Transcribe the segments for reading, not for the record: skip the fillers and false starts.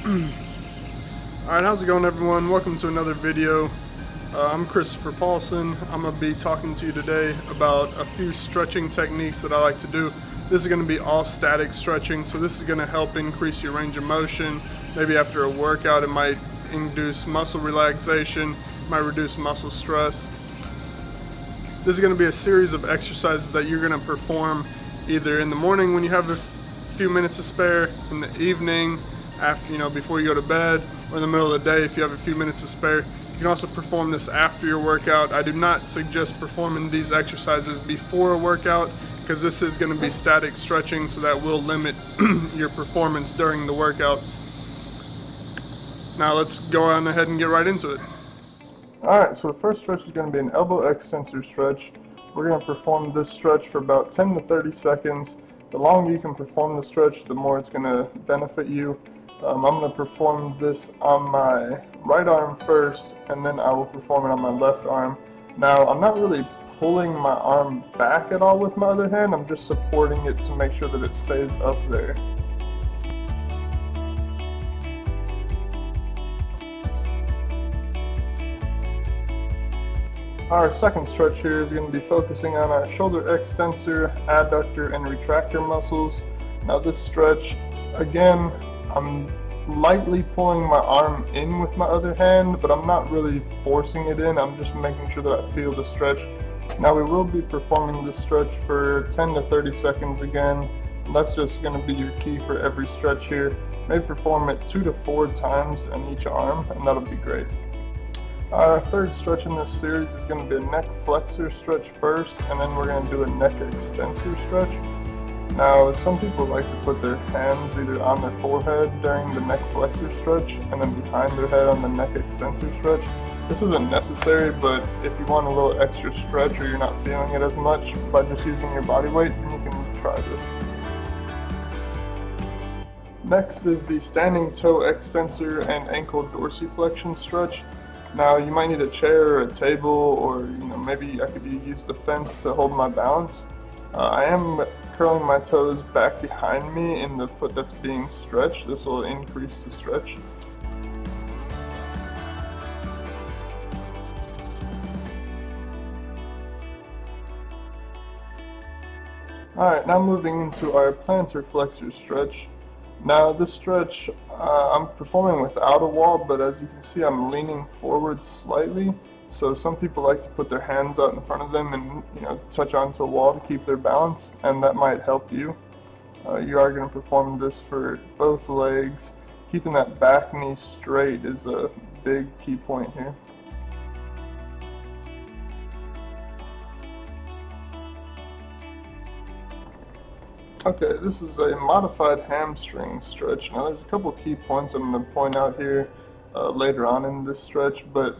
Alright, how's it going, everyone? Welcome to another video. I'm Christopher Paulson. I'm going to be talking to you today about a few stretching techniques that I like to do. This is going to be all static stretching, so this is going to help increase your range of motion. Maybe after a workout, it might induce muscle relaxation, might reduce muscle stress. This is going to be a series of exercises that you're going to perform either in the morning when you have a few minutes to spare, in the evening, after, before you go to bed, or in the middle of the day if you have a few minutes to spare. You can also perform this after your workout. I do not suggest performing these exercises before a workout because this is going to be static stretching, so that will limit your performance during the workout. Now let's go on ahead and get right into it. Alright, so the first stretch is going to be an elbow extensor stretch. We're going to perform this stretch for about 10 to 30 seconds. The longer you can perform the stretch, the more it's going to benefit you. I'm going to perform this on my right arm first, and then I will perform it on my left arm. Now, I'm not really pulling my arm back at all with my other hand. I'm just supporting it to make sure that it stays up there. Our second stretch here is going to be focusing on our shoulder extensor, adductor, and retractor muscles. Now this stretch, again, I'm lightly pulling my arm in with my other hand, but I'm not really forcing it in. I'm just making sure that I feel the stretch. Now we will be performing this stretch for 10 to 30 seconds again. And that's just going to be your key for every stretch here. Maybe perform it 2 to 4 times on each arm, and that'll be great. Our third stretch in this series is going to be a neck flexor stretch first, and then we're going to do a neck extensor stretch. Now, some people like to put their hands either on their forehead during the neck flexor stretch and then behind their head on the neck extensor stretch. This isn't necessary, but if you want a little extra stretch or you're not feeling it as much by just using your body weight, then you can try this. Next is the standing toe extensor and ankle dorsiflexion stretch. Now, you might need a chair or a table, or maybe I could use the fence to hold my balance. I am curling my toes back behind me in the foot that's being stretched. This will increase the stretch. Alright, now moving into our plantar flexor stretch. Now this stretch, I'm performing without a wall, but as you can see, I'm leaning forward slightly. So some people like to put their hands out in front of them and touch onto a wall to keep their balance, and that might help you. You are going to perform this for both legs. Keeping that back knee straight is a big key point here. Okay, this is a modified hamstring stretch. Now there's a couple key points I'm going to point out here later on in this stretch, but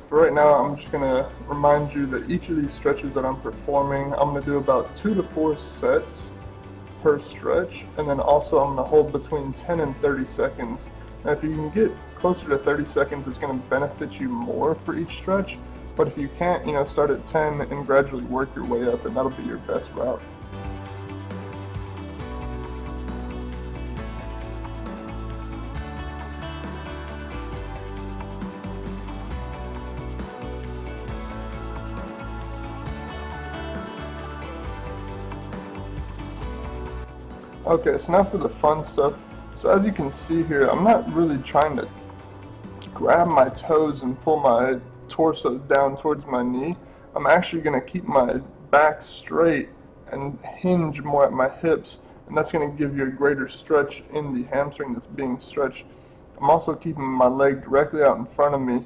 for right now I'm just going to remind you that each of these stretches that I'm performing, I'm going to do about 2 to 4 sets per stretch, and then also I'm going to hold between 10 and 30 seconds. Now if you can get closer to 30 seconds, it's going to benefit you more for each stretch, but if you can't, start at 10 and gradually work your way up, and that'll be your best route. Okay, so now for the fun stuff. So as you can see here, I'm not really trying to grab my toes and pull my torso down towards my knee. I'm actually going to keep my back straight and hinge more at my hips, and that's going to give you a greater stretch in the hamstring that's being stretched. I'm also keeping my leg directly out in front of me,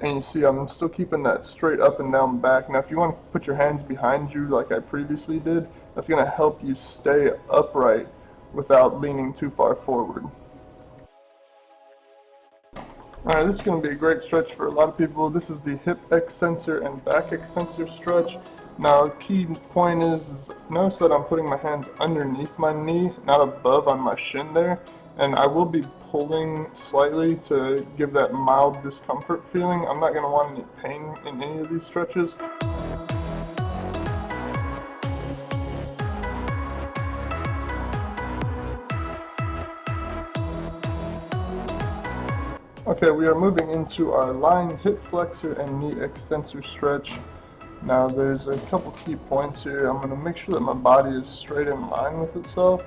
and you see I'm still keeping that straight up and down back. Now if you want to put your hands behind you like I previously did, that's going to help you stay upright without leaning too far forward. Alright, this is going to be a great stretch for a lot of people. This is the hip extensor and back extensor stretch. Now, a key point is notice that I'm putting my hands underneath my knee, not above on my shin there, and I will be pulling slightly to give that mild discomfort feeling. I'm not going to want any pain in any of these stretches. Okay, we are moving into our lying hip flexor and knee extensor stretch. Now there's a couple key points here. I'm going to make sure that my body is straight in line with itself.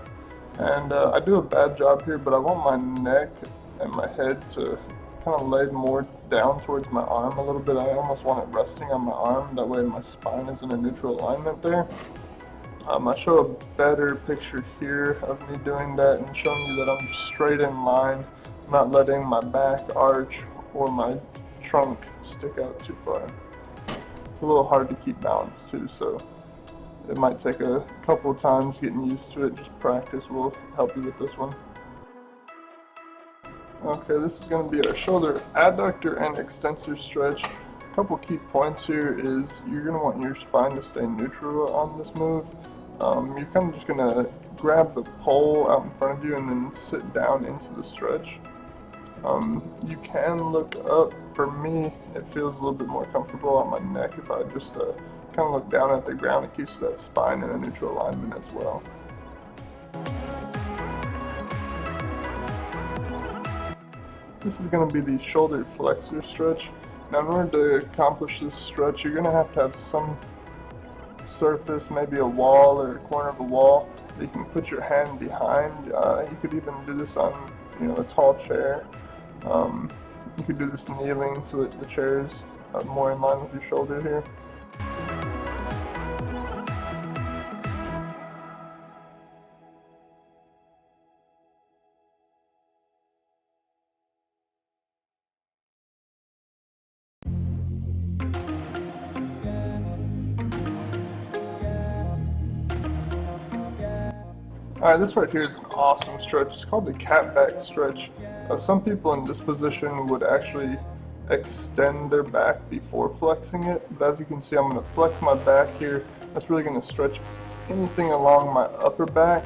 And I do a bad job here, but I want my neck and my head to kind of lay more down towards my arm a little bit. I almost want it resting on my arm. That way my spine is in a neutral alignment there. I show a better picture here of me doing that and showing you that I'm just straight in line, not letting my back arch or my trunk stick out too far. It's a little hard to keep balance too, so it might take a couple of times getting used to it. Just practice will help you with this one. Okay, this is going to be our shoulder adductor and extensor stretch. A couple key points here is you're going to want your spine to stay neutral on this move. You're kind of just going to grab the pole out in front of you and then sit down into the stretch. You can look up. For me, it feels a little bit more comfortable on my neck if I just kind of look down at the ground. It keeps that spine in a neutral alignment as well. This is going to be the shoulder flexor stretch. Now in order to accomplish this stretch, you're going to have some surface, maybe a wall or a corner of a wall that you can put your hand behind. You could even do this on a tall chair. You could do this kneeling so that the chair is more in line with your shoulder here. Alright, this right here is an awesome stretch. It's called the cat back stretch. Some people in this position would actually extend their back before flexing it, but as you can see, I'm going to flex my back here. That's really going to stretch anything along my upper back,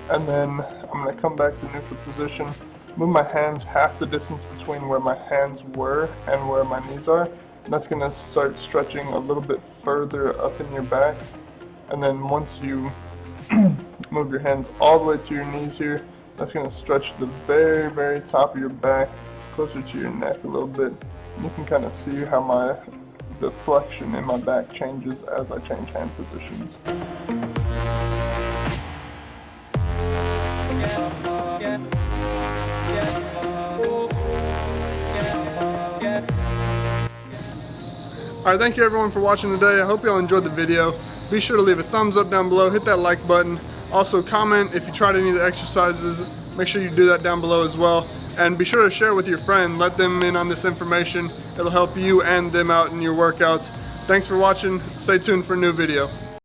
and then I'm going to come back to neutral position, move my hands half the distance between where my hands were and where my knees are, and that's going to start stretching a little bit further up in your back. And then once you move your hands all the way to your knees here, that's going to stretch the very, very top of your back closer to your neck a little bit. And you can kind of see how the flexion in my back changes as I change hand positions. Alright, thank you everyone for watching today. I hope you all enjoyed the video. Be sure to leave a thumbs up down below, hit that like button. Also comment if you tried any of the exercises. Make sure you do that down below as well. And be sure to share with your friend, let them in on this information. It'll help you and them out in your workouts. Thanks for watching. Stay tuned for a new video.